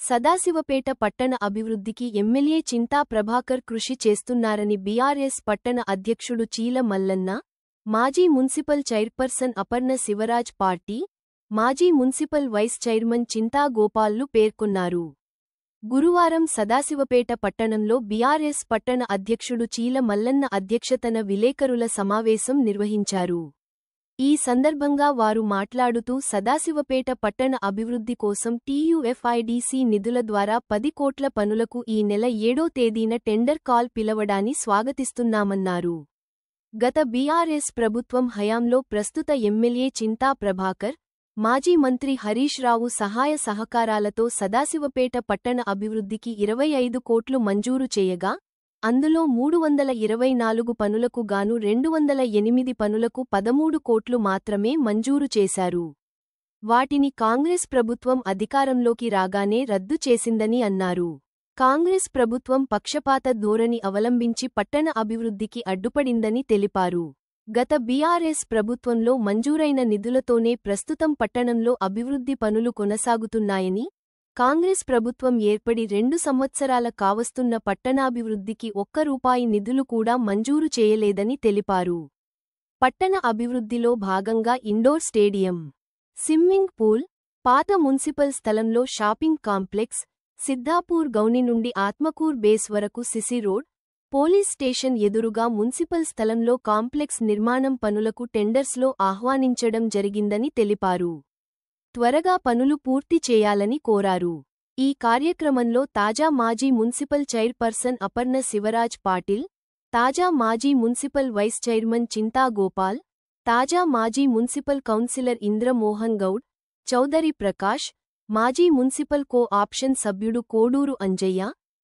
సదాశివపేట పట్టణ అభివృద్ధికి ఎమ్మెల్యే చింతా ప్రభాకర్ కృషి చేస్తున్నారని బీఆర్ఎస్ పట్టణ అధ్యక్షుడు చీల మల్లన్న, మాజీ municipal chairperson Aparna Shivaraj party, మాజీ మున్సిపల్ వైస్ చైర్మన్ చింతా గోపాల్లు పేర్కొన్నారు. గురువారం సదాశివపేట పట్టణంలో బీఆర్ఎస్ పట్టణ అధ్యక్షుడు చీల మల్లన్న అధ్యక్షతన విలేకరుల సమావేశం నిర్వహించారు. ఈ సందర్భంగా వారు మాట్లాడుతూ సదాశివపేట పట్టణ అభివృద్ధి కోసం టీయూఎఫ్ఐడిసి నిధుల ద్వారా 10 కోట్ల పనులకు ఈ నెల 7వ తేదీన టెండర్ కాల్ పిలవడాన్ని స్వాగతిస్తున్నామన్నారు. గత బీఆర్ఎస్ ప్రభుత్వం హయాంలో ప్రస్తుత ఎమ్మెల్యే చింతా ప్రభాకర్, మాజీ మంత్రి హరీష్ రావు సహాయ సహకారాలతో సదాశివపేట పట్టణ అభివృద్ధికి 25 కోట్లు మంజూరు చేయగా, అందులో 324 పనులకు గాను 208 పనులకు 13 కోట్లు మాత్రమే మంజూరు చేశారు. వాటిని కాంగ్రెస్ ప్రభుత్వం అధికారంలోకి రాగానే రద్దు చేసిందని అన్నారు. కాంగ్రెస్ ప్రభుత్వం పక్షపాత ధోరణి అవలంబించి పట్టణ అభివృద్ధికి అడ్డుపడిందని తెలిపారు. గత బీఆర్ఎస్ ప్రభుత్వంలో మంజూరైన నిధులతోనే ప్రస్తుతం పట్టణంలో అభివృద్ధి పనులు కొనసాగుతున్నాయని, కాంగ్రెస్ ప్రభుత్వం ఏర్పడి 2 సంవత్సరాల కావస్తున్న పట్టణాభివృద్ధికి ₹1 నిధులు కూడా మంజూరు చేయలేదని తెలిపారు. పట్టణ అభివృద్ధిలో భాగంగా ఇండోర్ స్టేడియం, స్విమ్మింగ్ పూల్, పాత మున్సిపల్ స్థలంలో షాపింగ్ కాంప్లెక్స్, సిద్ధాపూర్ గౌని నుండి ఆత్మకూర్ బేస్ వరకు సిసి రోడ్, పోలీస్ స్టేషన్ ఎదురుగా మున్సిపల్ స్థలంలో కాంప్లెక్స్ నిర్మాణం పనులకు టెండర్స్లో ఆహ్వానించడం జరిగిందని తెలిపారు. త్వరగా పనులు పూర్తి చేయాలని కోరారు. ఈ కార్యక్రమంలో తాజా మాజీ మున్సిపల్ చైర్పర్సన్ అపర్ణ శివరాజ్ పాటిల్, తాజా మాజీ మున్సిపల్ వైస్ చైర్మన్ చింతా గోపాల్, తాజా మాజీ మున్సిపల్ కౌన్సిలర్ ఇంద్రమోహన్ గౌడ్, చౌదరి ప్రకాష్, మాజీ మున్సిపల్ కో ఆప్షన్ సభ్యుడు కోడూరు అంజయ్య,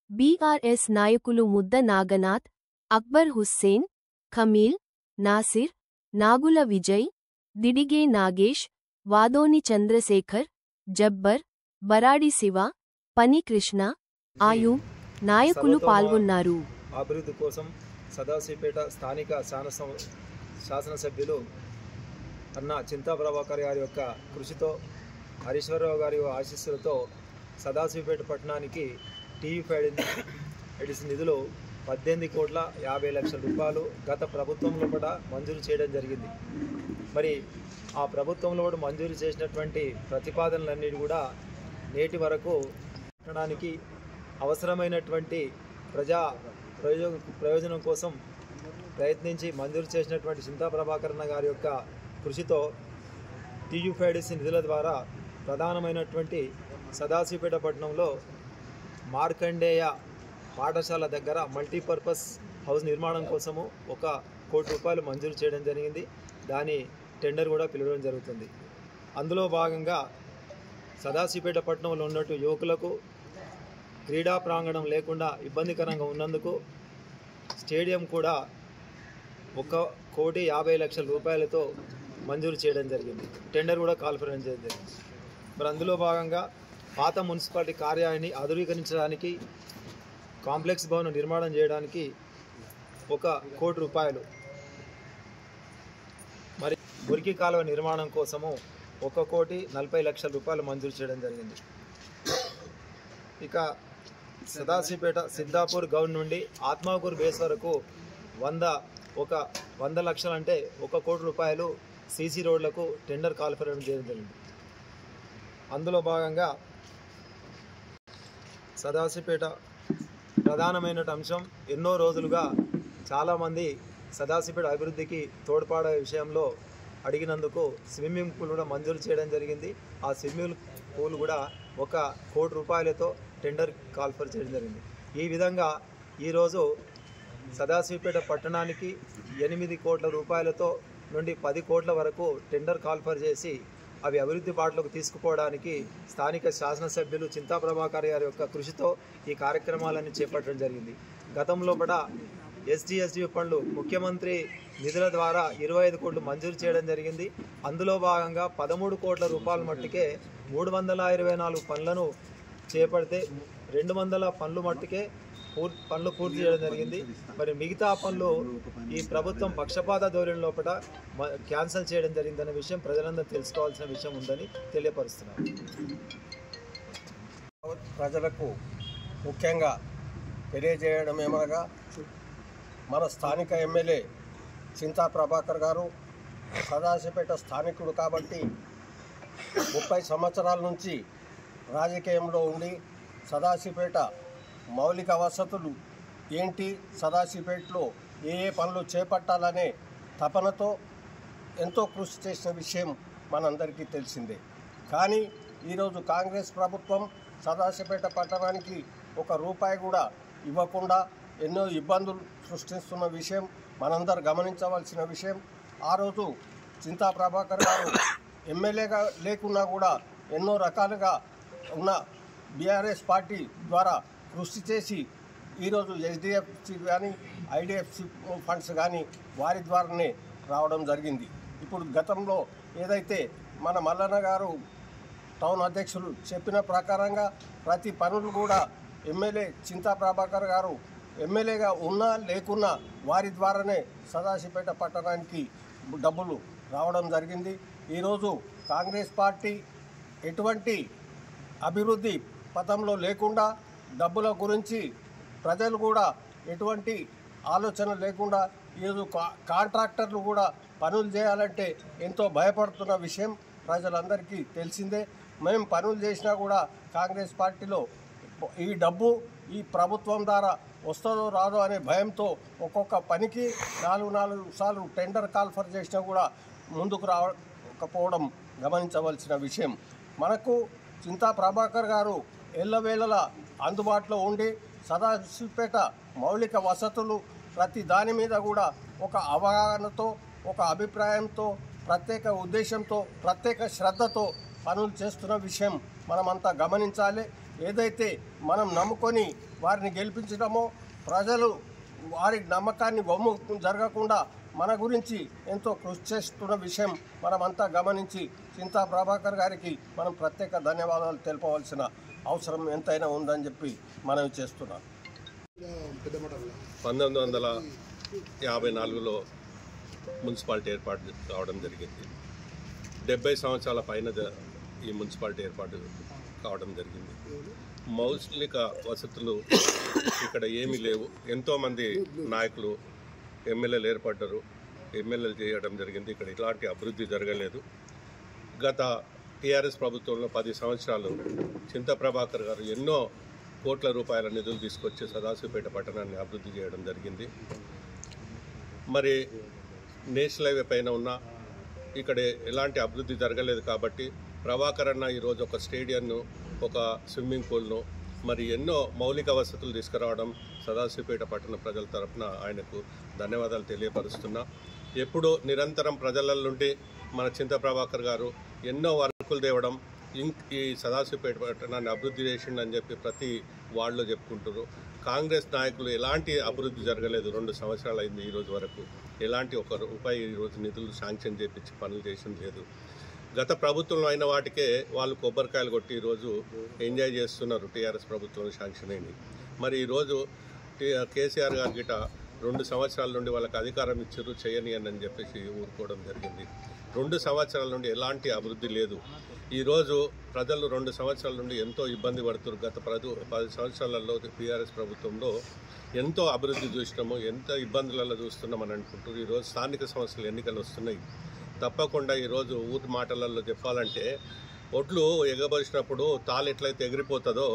బీఆర్ఎస్ నాయకులు ముద్ద నాగనాథ్, అక్బర్ హుస్సేన్, ఖమీల్, నాసిర్, నాగుల విజయ్, దిడిగే నాగేష్, వాదోని చంద్రశేఖర్, జబ్బర్, బరాడి శివ, పని కృష్ణ, ఆయూబ్ నాయకులు పాల్గొన్నారు. అభివృద్ధి కోసం సదాశివపేట స్థానిక శాసనసభ్యులు అన్న చింతా ప్రభాకర్ గారి యొక్క కృషితో, హరీశ్వరరావు గారి ఆశీస్సులతో సదాశివపేట పట్టణానికి టీయూఎఫ్ఐడిసి నిధులు 18,50,00,000 రూపాయలు గత ప్రభుత్వంలో కూడా మంజూరు చేయడం జరిగింది. మరి ఆ ప్రభుత్వంలో కూడా మంజూరు చేసినటువంటి ప్రతిపాదనలన్నీ కూడా నేటి వరకు పెట్టడానికి అవసరమైనటువంటి ప్రయోజనం కోసం ప్రయత్నించి మంజూరు చేసినటువంటి చింతా ప్రభాకరణ గారి యొక్క కృషితో టీయూఎఫ్ఐడిసి నిధుల ద్వారా ప్రధానమైనటువంటి సదాశివపేట పట్టణంలో మార్కండేయ పాఠశాల దగ్గర మల్టీపర్పస్ హౌస్ నిర్మాణం కోసము ₹1 కోటి మంజూరు చేయడం జరిగింది. దాని టెండర్ కూడా పిలవడం జరుగుతుంది. అందులో భాగంగా సదాశివపేట పట్టణంలో ఉన్నట్టు యువకులకు క్రీడా ప్రాంగణం లేకుండా ఇబ్బందికరంగా ఉన్నందుకు స్టేడియం కూడా ₹1,50,00,000 రూపాయలతో మంజూరు చేయడం జరిగింది. టెండర్ కూడా కాల్ఫరెన్స్ చేయడం జరిగింది. మరి అందులో భాగంగా పాత మున్సిపాలిటీ కార్యాలయాన్ని ఆధునీకరించడానికి, కాంప్లెక్స్ భవనం నిర్మాణం చేయడానికి ₹1 కోటి, మరి మురికి కాలువ నిర్మాణం కోసము ₹1,40,00,000 మంజూరు చేయడం జరిగింది. ఇక సదాశివపేట సిద్ధాపూర్ గౌన్ నుండి ఆత్మకూర్ బేస్ వరకు 100 లక్షలు అంటే ₹1 కోటి సీసీ రోడ్లకు టెండర్ కాల్ఫరెన్స్ చేయడం జరిగింది. అందులో భాగంగా సదాశివపేట ప్రధానమైన అంశం, ఎన్నో రోజులుగా చాలామంది సదాశివపేట అభివృద్ధికి తోడ్పడే విషయంలో అడిగినందుకు స్విమ్మింగ్ పూల్ కూడా మంజూరు చేయడం జరిగింది. ఆ స్విమ్మింగ్ పూల్ కూడా ₹1 కోటి టెండర్ కాల్ఫర్ చేయడం జరిగింది. ఈ విధంగా ఈరోజు సదాశివపేట పట్టణానికి 8 కోట్ల రూపాయలతో నుండి 10 కోట్ల వరకు టెండర్ కాల్ఫర్ చేసి అవి అభివృద్ధి బాటలోకి తీసుకుపోవడానికి స్థానిక శాసనసభ్యులు చింతా ప్రభాకర్ గారి యొక్క కృషితో ఈ కార్యక్రమాలన్నీ చేపట్టడం జరిగింది. గతంలో కూడా ఎస్టీ ఫండ్లు ముఖ్యమంత్రి నిధుల ద్వారా 25 కోట్లు మంజూరు చేయడం జరిగింది. అందులో భాగంగా 13 కోట్ల రూపాయల మట్టుకే 324 పనులను చేపడితే 200 పనులు మట్టుకే పనులు పూర్తి చేయడం జరిగింది. మరి మిగతా పనులు ఈ ప్రభుత్వం పక్షపాత ధోరణి లోపల క్యాన్సిల్ చేయడం జరిగిందనే విషయం ప్రజలందరూ తెలుసుకోవాల్సిన విషయం ఉందని తెలియపరుస్తున్నారు. ప్రజలకు ముఖ్యంగా తెలియజేయడం ఏమనగా మన స్థానిక ఎమ్మెల్యే చింతా ప్రభాకర్ గారు సదాశివపేట స్థానికుడు కాబట్టి 30 సంవత్సరాల నుంచి రాజకీయంలో ఉండి సదాశివపేట మౌలిక వసతులు ఏంటి, సదాశివపేటలో ఏ పనులు చేపట్టాలనే తపనతో ఎంతో కృషి చేసిన విషయం మనందరికీ తెలిసిందే. కానీ ఈరోజు కాంగ్రెస్ ప్రభుత్వం సదాశివపేట పట్టణానికి 1 రూపాయి కూడా ఇవ్వకుండా ఎన్నో ఇబ్బందులు సృష్టిస్తున్న విషయం మనందరూ గమనించవలసిన విషయం. ఆ రోజు చింతా ప్రభాకర్ గారు ఎమ్మెల్యేగా లేకున్నా కూడా ఎన్నో రకాలుగా ఉన్న బీఆర్ఎస్ పార్టీ ద్వారా కృషి చేసి ఈరోజు HDFC కానీ IDFC ఫండ్స్ కానీ వారి ద్వారానే రావడం జరిగింది. ఇప్పుడు గతంలో ఏదైతే మన మల్లన్న గారు టౌన్ అధ్యక్షులు చెప్పిన ప్రకారంగా ప్రతి పనులు కూడా ఎమ్మెల్యే చింతా ప్రభాకర్ గారు ఎమ్మెల్యేగా ఉన్నా లేకున్నా వారి ద్వారానే సదాశివపేట పట్టణానికి డబ్బులు రావడం జరిగింది. ఈరోజు కాంగ్రెస్ పార్టీ ఎటువంటి అభివృద్ధి పథంలో లేకుండా డబ్బుల గురించి ప్రజలు కూడా ఎటువంటి ఆలోచన లేకుండా ఈరోజు కాంట్రాక్టర్లు కూడా పనులు చేయాలంటే ఎంతో భయపడుతున్న విషయం ప్రజలందరికీ తెలిసిందే. మేము పనులు చేసినా కూడా కాంగ్రెస్ పార్టీలో ఈ డబ్బు ఈ ప్రభుత్వం ద్వారా వస్తుందో రాదో అనే భయంతో ఒక్కొక్క పనికి 4 సార్లు టెండర్ కాల్ఫర్ చేసినా కూడా ముందుకు రాకపోవడం గమనించవలసిన విషయం. మనకు చింతా ప్రభాకర్ గారు ఎల్లవేళలా అందుబాటులో ఉండి సదాశివపేట మౌలిక వసతులు ప్రతి దాని మీద కూడా ఒక అవగాహనతో, ఒక అభిప్రాయంతో, ప్రత్యేక ఉద్దేశంతో, ప్రత్యేక శ్రద్ధతో పనులు చేస్తున్న విషయం మనమంతా గమనించాలి. ఏదైతే మనం నమ్ముకొని వారిని గెలిపించడమో ప్రజలు వారి నమ్మకాన్ని వమ్ము జరగకుండా మన గురించి ఎంతో కృషి చేస్తున్న విషయం మనమంతా గమనించి చింతా ప్రభాకర్ గారికి మనం ప్రత్యేక ధన్యవాదాలు తెలపవలసిన అవసరం ఎంతైనా ఉందని చెప్పి మనవి చేస్తున్నాం. 1954లో మున్సిపాలిటీ ఏర్పాటు కావడం జరిగింది. 70 సంవత్సరాల పైన ఈ మున్సిపాలిటీ ఏర్పాటు కావడం జరిగింది. మౌలిక వసతులు ఇక్కడ ఏమీ లేవు. ఎంతోమంది నాయకులు ఎమ్మెల్యేలు ఏర్పడ్డారు, ఎమ్మెల్యేలు చేయడం జరిగింది. ఇక్కడ ఇలాంటి అభివృద్ధి జరగలేదు. గత టీఆర్ఎస్ ప్రభుత్వంలో 10 సంవత్సరాలు చింతా ప్రభాకర్ గారు ఎన్నో కోట్ల రూపాయల నిధులు తీసుకొచ్చి సదాశివపేట పట్టణాన్ని అభివృద్ధి చేయడం జరిగింది. మరి నేషనల్ హైవే పైన ఉన్న ఇక్కడ ఎలాంటి అభివృద్ధి జరగలేదు కాబట్టి ప్రభాకర్ అన్న ఈరోజు ఒక స్టేడియంను, ఒక స్విమ్మింగ్ పూల్ను, మరి ఎన్నో మౌలిక వసతులు తీసుకురావడం సదాశివపేట పట్టణ ప్రజల తరఫున ఆయనకు ధన్యవాదాలు తెలియపరుస్తున్నా. ఎప్పుడూ నిరంతరం ప్రజల నుండి మన చింతా ప్రభాకర్ గారు ఎన్నో వర్కులు తేవడం, ఈ సదాశివపేట పట్టణాన్ని అభివృద్ధి చేసిండని చెప్పి ప్రతి వార్డులో చెప్పుకుంటారు. కాంగ్రెస్ నాయకులు ఎలాంటి అభివృద్ధి జరగలేదు. 2 సంవత్సరాలు అయింది ఈ రోజు వరకు. ఎలాంటి 1 రూపాయి ఈరోజు నిధులు శాంక్షన్ చేయించి పనులు చేసింది లేదు. గత ప్రభుత్వంలో అయిన వాటికే వాళ్ళు కొబ్బరికాయలు కొట్టి ఈరోజు ఎంజాయ్ చేస్తున్నారు. టీఆర్ఎస్ ప్రభుత్వంలో శాంక్షన్ అయింది. మరి ఈరోజు కేసీఆర్ గారి గిట 2 సంవత్సరాల నుండి వాళ్ళకి అధికారం ఇచ్చారు, చేయని అని చెప్పేసి ఊరుకోవడం జరిగింది. 2 సంవత్సరాల నుండి ఎలాంటి అభివృద్ధి లేదు. ఈరోజు ప్రజలు 2 సంవత్సరాల నుండి ఎంతో ఇబ్బంది పడుతున్నారు. గత 10 సంవత్సరాలలో టీఆర్ఎస్ ప్రభుత్వంలో ఎంతో అభివృద్ధి చూసినాము, ఎంత ఇబ్బందులలో చూస్తున్నామని అనుకుంటారు. ఈరోజు స్థానిక సంస్థల ఎన్నికలు వస్తున్నాయి. తప్పకుండా ఈరోజు ఊరి మాటలలో చెప్పాలంటే ఒట్లు ఎగబరిచినప్పుడు తాళ్ళు ఎట్లయితే ఎగిరిపోతుందో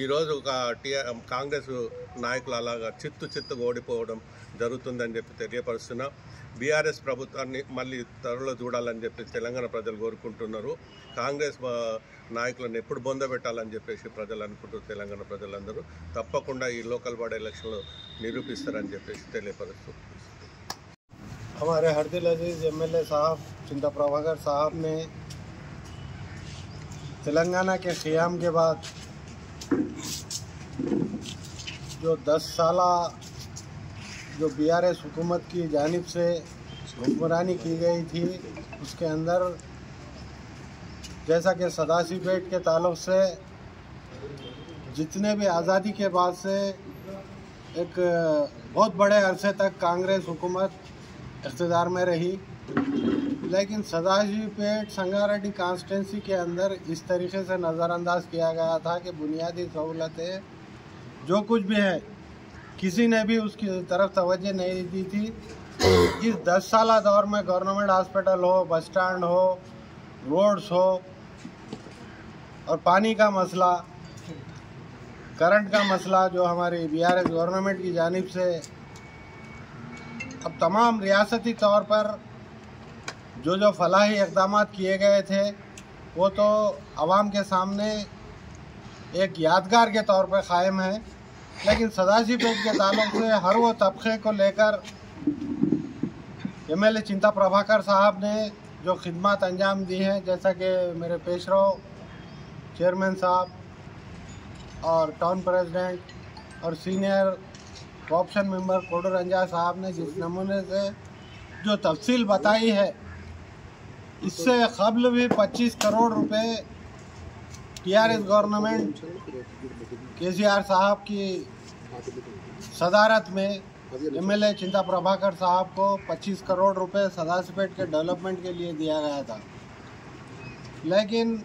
ఈరోజు కాంగ్రెస్ నాయకులు అలాగా చిత్తుగా ఓడిపోవడం జరుగుతుందని చెప్పి తెలియపరుస్తున్నా. బీఆర్ఎస్ ప్రభుత్వాన్ని మళ్ళీ త్వరలో చూడాలని చెప్పి తెలంగాణ ప్రజలు కోరుకుంటున్నారు. కాంగ్రెస్ నాయకులను ఎప్పుడు బొందబెట్టాలని చెప్పేసి ప్రజలు అనుకుంటారు. తెలంగాణ ప్రజలందరూ తప్పకుండా ఈ లోకల్ బాడీ ఎలక్షన్లో నిరూపిస్తారని చెప్పేసి తెలియపరుస్తూ हमारे हरदिल अजीज एमएलए साहब चिंता प्रभाकर साहब ने तेलंगाना के क़याम के बाद जो 10 साल जो बीआरएस हुकूमत की जानिब से हुक्मरानी की गई थी, उसके अंदर जैसा कि सदाशिवपेट के ताल्लुक़ से जितने भी आज़ादी के बाद से एक बहुत बड़े अरसे तक कांग्रेस हुकूमत इक़्तिदार में रही, लेकिन सदाशिवपेट संगारेड्डी कॉन्स्टिट्यूंसी के अंदर इस तरीके से नज़रअंदाज किया गया था कि बुनियादी सहूलतें जो कुछ भी है किसी ने भी उसकी तरफ तवज्जो नहीं दी थी। इस 10 साल दौर में गवर्नमेंट हॉस्पिटल हो, बस स्टैंड हो, रोड्स हो और पानी का मसला, करंट का मसला जो हमारी बीआरएस गवर्नमेंट की जानिब से अब तमाम रियासती तौर पर जो फलाही इक़दाम किए गए थे वो तो आवाम के सामने एक यादगार के तौर पर क़ायम है। लेकिन सदाशिवपेट के ताल्लुक से हर वो तबके को लेकर एमएलए चिंता प्रभाकर साहब ने जो खिदमत अंजाम दी हैं, जैसा कि मेरे पेशरो चेयरमैन साहब और टाउन प्रेसिडेंट और सीनियर कोऑप्शन मेंबर कोडू रंजा साहब ने जिस नमूने से जो तफसील बताई है, इससे कबल भी 25 करोड़ रुपए टीआरएस गवर्नमेंट केसीआर साहब की सदारत में एमएलए चिंता प्रभाकर साहब को 25 करोड़ रुपए सदाशिवपेट के डेवलपमेंट के लिए दिया गया था। लेकिन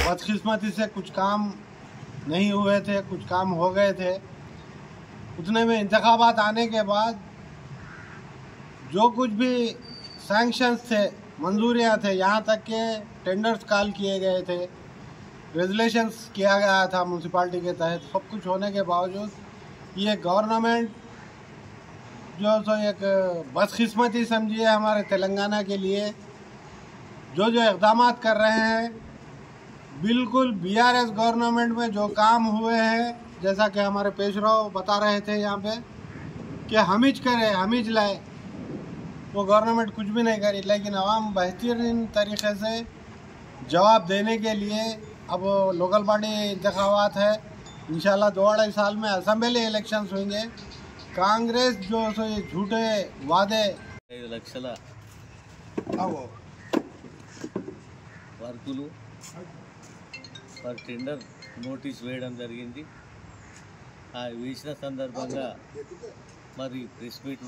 बदकिस्मती से कुछ काम नहीं हुए थे, कुछ काम हो गए थे। उतने में इंतखाबात आने के बाद जो कुछ भी सैंक्शंस थे, मंजूरियां थे, यहाँ तक के टेंडर्स कॉल किए गए थे, रेजुलेशंस किया गया था म्यूनसिपाल्टी के तहत, सब कुछ होने के बावजूद ये गवर्नमेंट जो सो एक बदकिस्मती समझिए हमारे तेलंगाना के लिए जो इक़दाम कर रहे हैं, बिल्कुल बीआरएस गवर्नमेंट में जो काम हुए हैं, जैसा कि हमारे पेशरो बता रहे थे यहाँ पे कि हमिज करे, हमिज लाए, वो गवर्नमेंट कुछ भी नहीं करी। लेकिन आवाम बेहतरीन तरीके से जवाब देने के लिए अब लोकल बॉडी इंतखाबात है, इंशाल्लाह 2-2.5 साल में असेंबली इलेक्शंस होंगे। कांग्रेस जो सो ये झूठे वादे 5 లక్షల వర్కులు ఫర్ టెండర్ నోటీస్ వేయడం జరిగింది। ఆ వేసిన సందర్భంగా మరి ప్రెస్ మీట్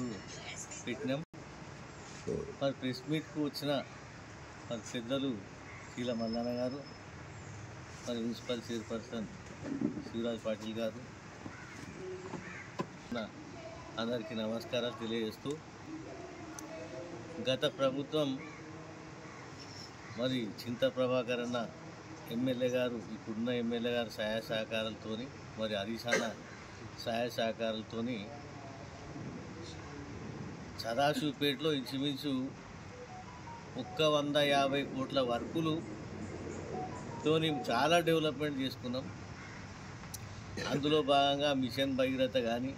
పెట్టినాం। మరి ప్రెస్ మీట్కు వచ్చిన మరి పెద్దలు చీల మల్లన్న గారు, మరి మున్సిపల్ చైర్పర్సన్ శివరాజ్ పాటిల్ గారు, అందరికీ నమస్కారాలు తెలియజేస్తూ, గత ప్రభుత్వం మరి చింతా ప్రభాకర్ అన్న ఎమ్మెల్యే గారు, ఇప్పుడున్న ఎమ్మెల్యే గారు సహాయ సహకారాలతో, మరి హరీశాన సహాయ సహకారాలతో సదాశివపేటలో ఇంచుమించు 150 కోట్ల వర్కులుతో చాలా డెవలప్మెంట్ చేసుకున్నాం। అందులో భాగంగా మిషన్ భగీరథ కానీ,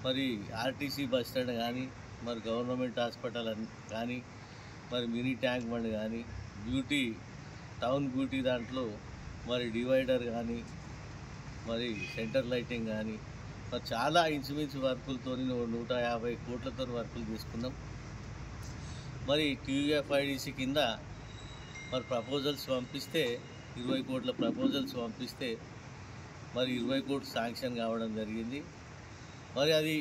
మరి ఆర్టీసీ బస్ స్టాండ్ కానీ, మరి గవర్నమెంట్ హాస్పిటల్ కానీ, మరి మినీ ట్యాంక్ బండ్ కానీ, బ్యూటీ టౌన్ బ్యూటీ దాంట్లో మరి డివైడర్ కానీ, మరి సెంటర్ లైటింగ్ కానీ, మరి చాలా ఇంచుమించు వర్కులతో 150 కోట్లతో వర్కులు తీసుకున్నాం। మరి టీయూఎఫ్ఐడిసి కింద మరి ప్రపోజల్స్ పంపిస్తే 20 కోట్ల ప్రపోజల్స్ పంపిస్తే మరి 20 కోట్లు శాంక్షన్ కావడం జరిగింది। మరి అది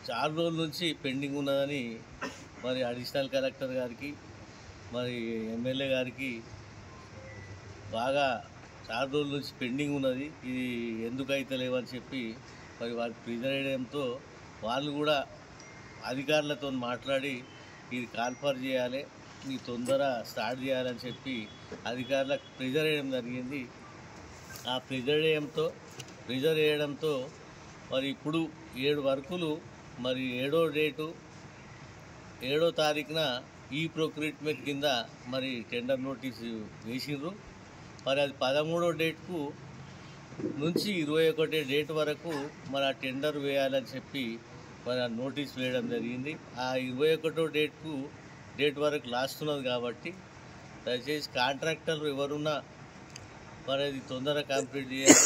చాలా రోజుల నుంచి పెండింగ్ ఉన్నదని మరి అడిషనల్ కలెక్టర్ గారికి, మరి ఎమ్మెల్యే గారికి బాగా చాలా రోజుల నుంచి పెండింగ్ ఉన్నది, ఇది ఎందుకైతే లేవని చెప్పి మరి వారికి ప్రెజర్ వేయడంతో వాళ్ళు కూడా అధికారులతో మాట్లాడి ఇది కాల్ఫర్ చేయాలి, మీ తొందర స్టార్ట్ చేయాలని చెప్పి అధికారులకు ప్రెజర్ వేయడం జరిగింది। ఆ ప్రెజర్ వేయడంతో మరి ఇప్పుడు 7 వర్కులు మరి 7వ తారీఖున ఈ ప్రొక్యూర్మెంట్ కింద మరి టెండర్ నోటీసు వేసిండ్రు। మరి అది 13వ డేట్కు నుంచి 21వ డేట్ వరకు మరి ఆ టెండర్ వేయాలని చెప్పి మరి ఆ నోటీస్ వేయడం జరిగింది। ఆ 21వ డేట్ వరకు లాస్ట్ ఉన్నది కాబట్టి దయచేసి కాంట్రాక్టర్లు ఎవరున్నా మరి అది తొందరగా కంప్లీట్ చేయాలి।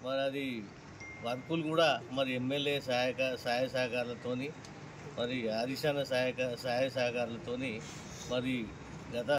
మరి అది వర్కులు కూడా మరి ఎమ్మెల్యే సహాయ సహకారాలతో, మరి హరీశాన సహాయ సహకారాలతో మరి గత